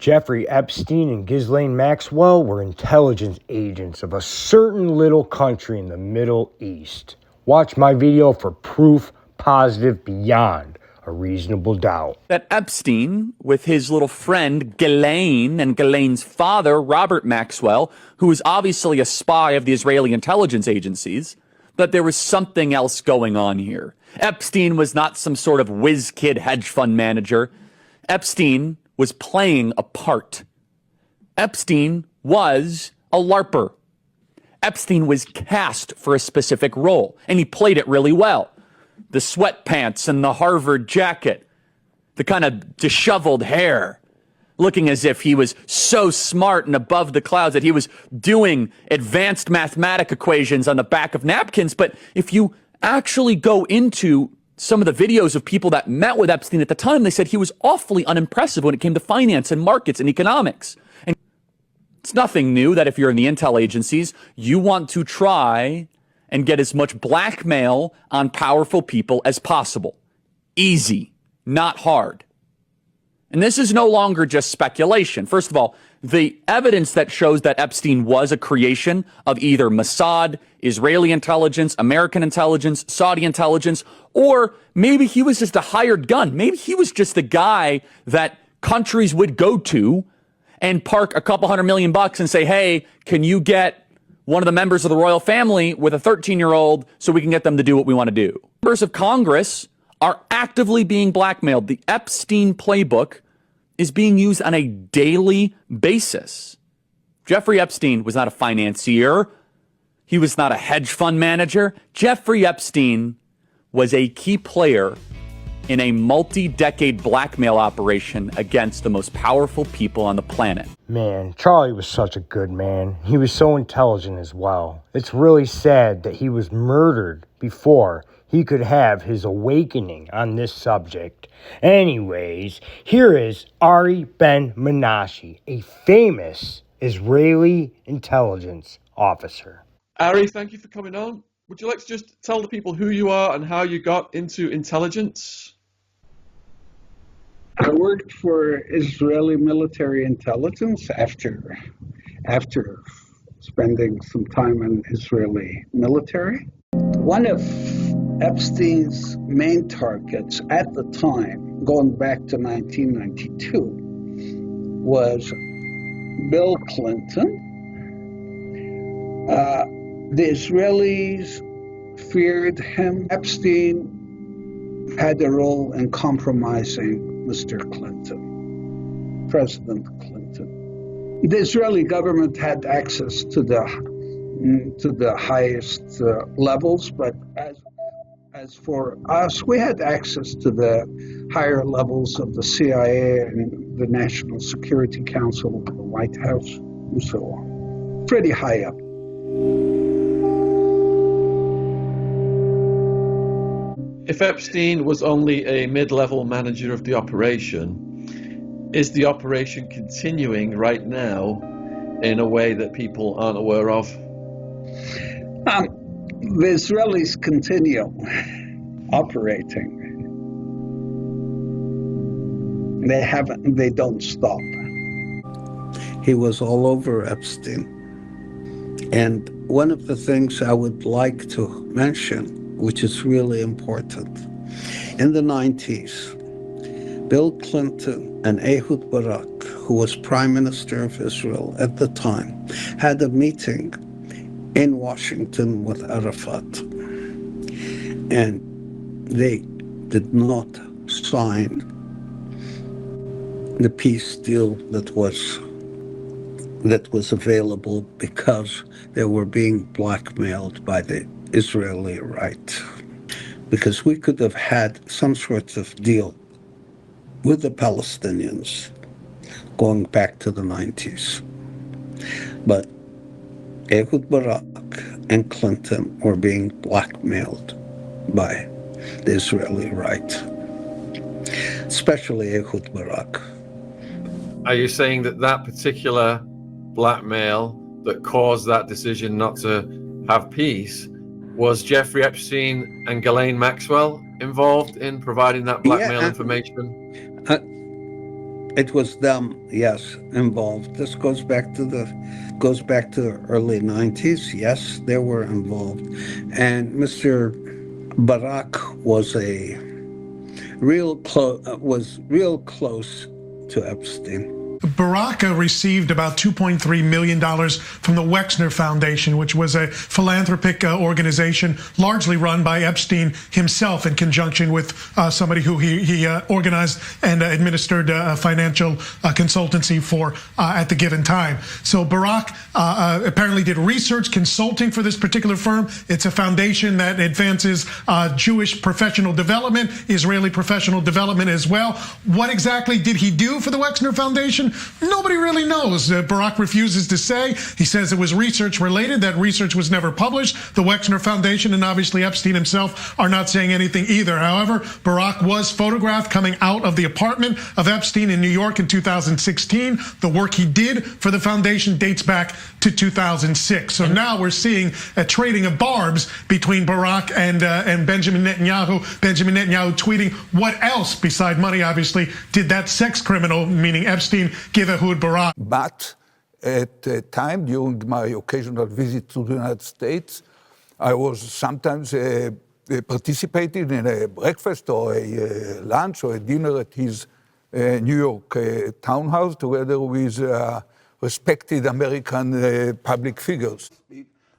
Jeffrey Epstein and Ghislaine Maxwell were intelligence agents of a certain little country in the Middle East. Watch my video for proof positive beyond a reasonable doubt. That Epstein, with his little friend Ghislaine and Ghislaine's father, Robert Maxwell, who was obviously a spy of the Israeli intelligence agencies, that there was something else going on here. Epstein was not some sort of whiz-kid hedge fund manager. Epstein was playing a part. Epstein was a LARPer. Epstein was cast for a specific role, and he played it really well. The sweatpants and the Harvard jacket, the kind of disheveled hair, looking as if he was so smart and above the clouds that he was doing advanced mathematic equations on the back of napkins. But if you actually go into some of the videos of people that met with Epstein at the time, they said he was awfully unimpressive when it came to finance and markets and economics. And it's nothing new that if you're in the intel agencies, you want to try and get as much blackmail on powerful people as possible. Easy, not hard. And this is no longer just speculation. First of all, the evidence that shows that Epstein was a creation of either Mossad, Israeli intelligence, American intelligence, Saudi intelligence, or maybe he was just a hired gun. Maybe he was just the guy that countries would go to and park a couple $100 million and say, hey, can you get one of the members of the royal family with a 13-year-old so we can get them to do what we want to do? Members of Congress are actively being blackmailed. The Epstein playbook is being used on a daily basis. Jeffrey Epstein was not a financier. He was not a hedge fund manager. Jeffrey Epstein was a key player in a multi-decade blackmail operation against the most powerful people on the planet. Man, Charlie was such a good man. He was so intelligent as well. It's really sad that he was murdered before he could have his awakening on this subject. Anyways, here is Ari Ben Menashe, a famous Israeli intelligence officer. Ari, thank you for coming on. Would you like to just tell the people who you are and how you got into intelligence? I worked for Israeli military intelligence after spending some time in Israeli military. One of Epstein's main targets at the time, going back to 1992, was Bill Clinton. The Israelis feared him. Epstein had a role in compromising Mr. Clinton, President Clinton. The Israeli government had access to the highest levels, but as for us, we had access to the higher levels of the CIA and the National Security Council, the White House, and so on. Pretty high up. If Epstein was only a mid-level manager of the operation, is the operation continuing right now in a way that people aren't aware of? The Israelis continue operating. They don't stop. He was all over Epstein. And one of the things I would like to mention, which is really important, in the 90s, Bill Clinton and Ehud Barak, who was Prime Minister of Israel at the time, had a meeting in Washington with Arafat. And they did not sign the peace deal that was available because they were being blackmailed by the Israeli right. Because we could have had some sorts of deal with the Palestinians going back to the 90s. But Ehud Barak and Clinton were being blackmailed by the Israeli right, especially Ehud Barak. Are you saying that that particular blackmail that caused that decision not to have peace was Jeffrey Epstein and Ghislaine Maxwell involved in providing that blackmail information? It was them, yes, involved. This goes back to the early 90s. Yes, they were involved. And Mr. Barak was real close to Epstein. Barak received about $2.3 million from the Wexner Foundation, which was a philanthropic organization largely run by Epstein himself in conjunction with somebody who he organized and administered financial consultancy for at the given time. So Barak apparently did research consulting for this particular firm. It's a foundation that advances Jewish professional development, Israeli professional development as well. What exactly did he do for the Wexner Foundation? Nobody really knows. Barak refuses to say. He says it was research related. That research was never published. The Wexner Foundation and obviously Epstein himself are not saying anything either. However, Barak was photographed coming out of the apartment of Epstein in New York in 2016. The work he did for the foundation dates back to 2006. So now we're seeing a trading of barbs between Barak and Benjamin Netanyahu. Benjamin Netanyahu tweeting, what else beside money, obviously, did that sex criminal, meaning Epstein, give Ehud Barak? But at a time during my occasional visit to the United States, I was sometimes participating in a breakfast or a lunch or a dinner at his New York townhouse together with respected American public figures.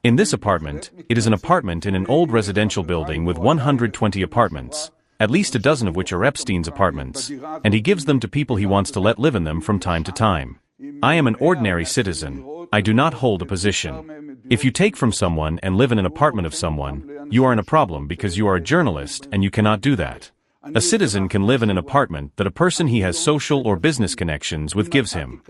In this apartment, it is an apartment in an old residential building with 120 apartments, at least a dozen of which are Epstein's apartments, and he gives them to people he wants to let live in them from time to time. I am an ordinary citizen. I do not hold a position. If you take from someone and live in an apartment of someone, you are in a problem because you are a journalist and you cannot do that. A citizen can live in an apartment that a person he has social or business connections with gives him.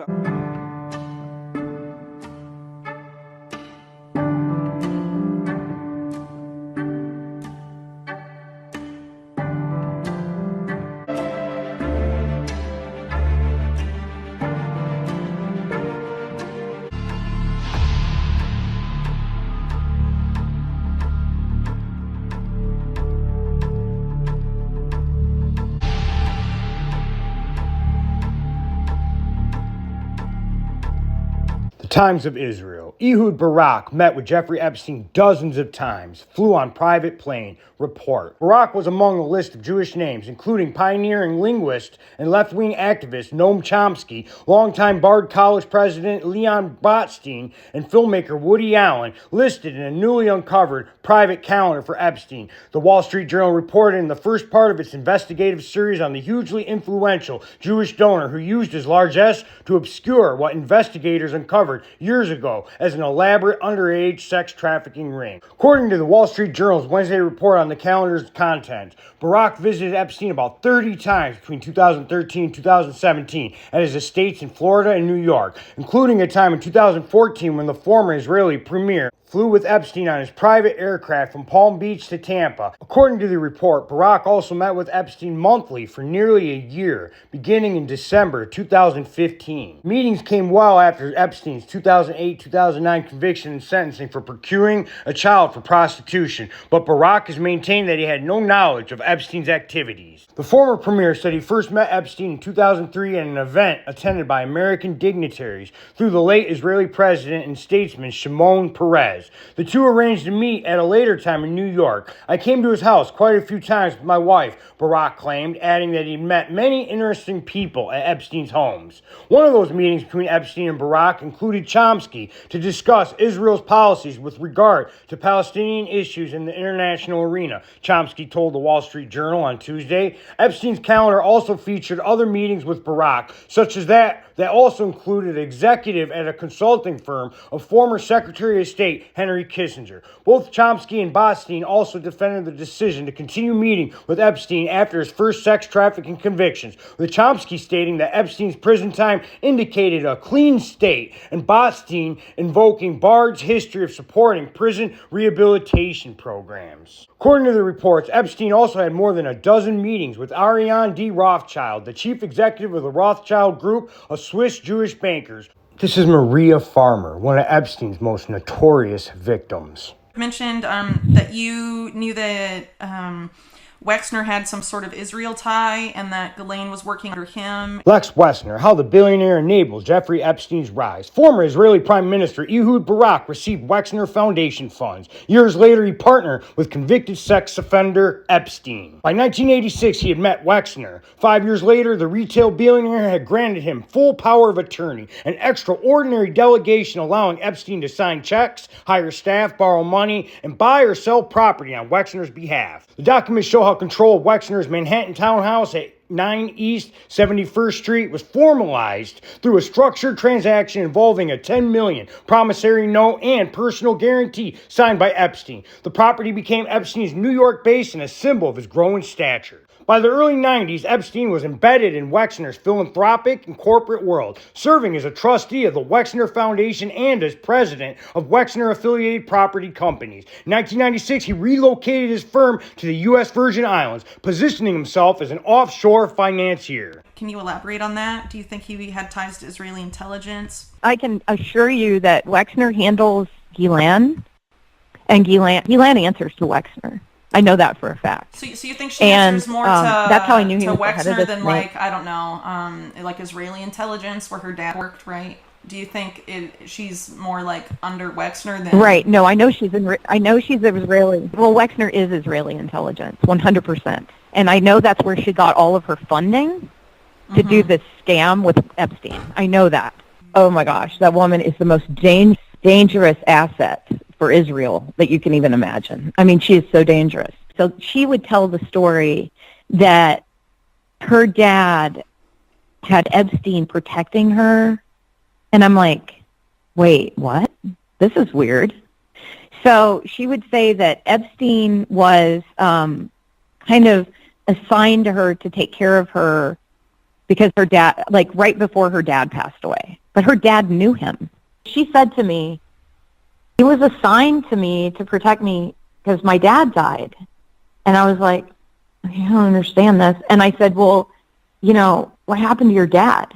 Times of Israel. Ehud Barak met with Jeffrey Epstein dozens of times, flew on private plane. Report. Barak was among a list of Jewish names, including pioneering linguist and left-wing activist Noam Chomsky, longtime Bard College president Leon Botstein, and filmmaker Woody Allen, listed in a newly uncovered private calendar for Epstein. The Wall Street Journal reported in the first part of its investigative series on the hugely influential Jewish donor who used his largesse to obscure what investigators uncovered years ago as an elaborate underage sex trafficking ring. According to the Wall Street Journal's Wednesday report on the calendar's content, Barak visited Epstein about 30 times between 2013 and 2017 at his estates in Florida and New York, including a time in 2014 when the former Israeli premier flew with Epstein on his private aircraft from Palm Beach to Tampa. According to the report, Barak also met with Epstein monthly for nearly a year, beginning in December 2015. Meetings came well after Epstein's 2008-2009 conviction and sentencing for procuring a child for prostitution, but Barak has maintained that he had no knowledge of Epstein's activities. The former premier said he first met Epstein in 2003 at an event attended by American dignitaries through the late Israeli president and statesman Shimon Peres. The two arranged to meet at a later time in New York. I came to his house quite a few times with my wife, Barak claimed, adding that he'd met many interesting people at Epstein's homes. One of those meetings between Epstein and Barak included Chomsky to discuss Israel's policies with regard to Palestinian issues in the international arena, Chomsky told the Wall Street Journal on Tuesday. Epstein's calendar also featured other meetings with Barak, such as that also included an executive at a consulting firm of former Secretary of State Henry Kissinger. Both Chomsky and Botstein also defended the decision to continue meeting with Epstein after his first sex trafficking convictions, with Chomsky stating that Epstein's prison time indicated a clean state, and Botstein invoking Bard's history of supporting prison rehabilitation programs. According to the reports, Epstein also had more than a dozen meetings with Ariane D. Rothschild, the chief executive of the Rothschild Group of Swiss Jewish bankers. This is Maria Farmer, one of Epstein's most notorious victims. Mentioned that you knew that Wexner had some sort of Israel tie and that Ghislaine was working under him. Lex Wexner, how the billionaire enabled Jeffrey Epstein's rise. Former Israeli Prime Minister Ehud Barak received Wexner Foundation funds. Years later, he partnered with convicted sex offender Epstein. By 1986, he had met Wexner. 5 years later, the retail billionaire had granted him full power of attorney, an extraordinary delegation allowing Epstein to sign checks, hire staff, borrow money, and buy or sell property on Wexner's behalf. The documents show how control of Wexner's Manhattan townhouse at 9 East 71st Street was formalized through a structured transaction involving a $10 million promissory note and personal guarantee signed by Epstein. The property became Epstein's New York base and a symbol of his growing stature. By the early 90s, Epstein was embedded in Wexner's philanthropic and corporate world, serving as a trustee of the Wexner Foundation and as president of Wexner-affiliated property companies. In 1996, he relocated his firm to the U.S. Virgin Islands, positioning himself as an offshore financier. Can you elaborate on that? Do you think he had ties to Israeli intelligence? I can assure you that Wexner handles Ghislaine, and Ghislaine answers to Wexner. I know that for a fact. So you think she answers more to that's how I knew he was Wexner than like, I don't know, like Israeli intelligence where her dad worked, right? Do you think she's more like under Wexner than? Right. No, I know she's Israeli. Well, Wexner is Israeli intelligence, 100%, and I know that's where she got all of her funding to do this scam with Epstein. I know that. Oh my gosh, that woman is the most dangerous asset for Israel that you can even imagine. I mean, she is so dangerous. So she would tell the story that her dad had Epstein protecting her. And I'm like, wait, what? This is weird. So she would say that Epstein was kind of assigned to her to take care of her because her dad, like right before her dad passed away. But her dad knew him. She said to me, he was assigned to me to protect me because my dad died. And I was like, I don't understand this. And I said, well, you know, what happened to your dad?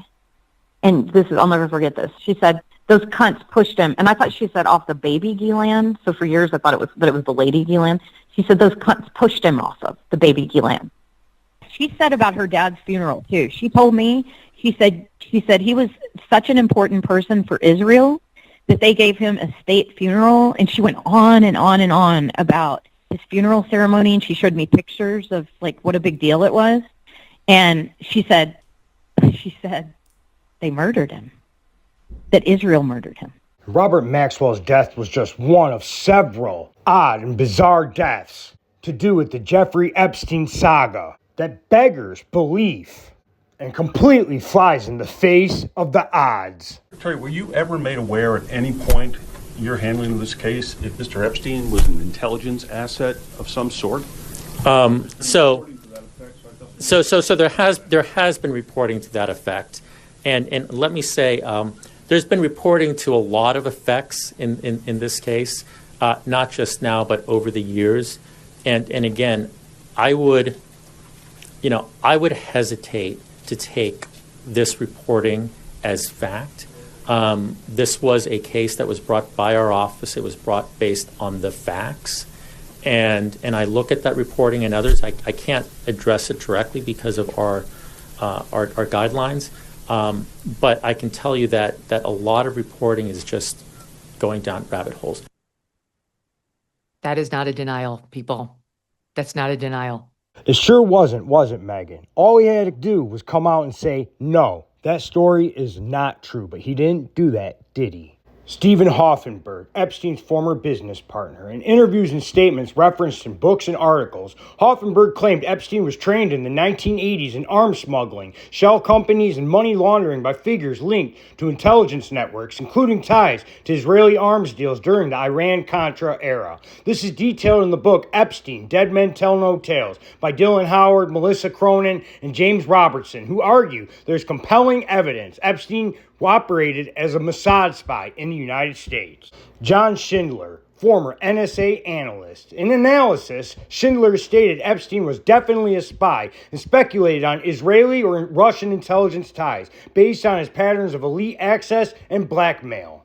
And I'll never forget this. She said, those cunts pushed him. And I thought she said off the baby Ghislaine. So for years I thought it was the lady Ghislaine. She said those cunts pushed him off of the baby Ghislaine. She said about her dad's funeral too. She told me, she said he was such an important person for Israel that they gave him a state funeral, and she went on and on and on about his funeral ceremony, and she showed me pictures of like what a big deal it was. And she said they murdered him, that Israel murdered him. Robert Maxwell's death was just one of several odd and bizarre deaths to do with the Jeffrey Epstein saga that beggars belief and completely flies in the face of the odds. Terry, were you ever made aware at any point in your handling of this case if Mr. Epstein was an intelligence asset of some sort? So there has been reporting to that effect, and let me say there's been reporting to a lot of effects in this case, not just now but over the years, and again, I would hesitate to take this reporting as fact. This was a case that was brought by our office. It was brought based on the facts. And I look at that reporting and others. I can't address it directly because of our guidelines. But I can tell you that a lot of reporting is just going down rabbit holes. That is not a denial, people. That's not a denial. It sure wasn't Megan? All he had to do was come out and say, no, that story is not true. But he didn't do that, did he? Stephen Hoffenberg, Epstein's former business partner, in interviews and statements referenced in books and articles, Hoffenberg claimed Epstein was trained in the 1980s in arms smuggling, shell companies, and money laundering by figures linked to intelligence networks, including ties to Israeli arms deals during the Iran-Contra era. This is detailed in the book Epstein, Dead Men Tell No Tales by Dylan Howard, Melissa Cronin, and James Robertson, who argue there's compelling evidence Epstein operated as a Mossad spy in the United States. John Schindler, former NSA analyst. In analysis, Schindler stated Epstein was definitely a spy and speculated on Israeli or Russian intelligence ties based on his patterns of elite access and blackmail.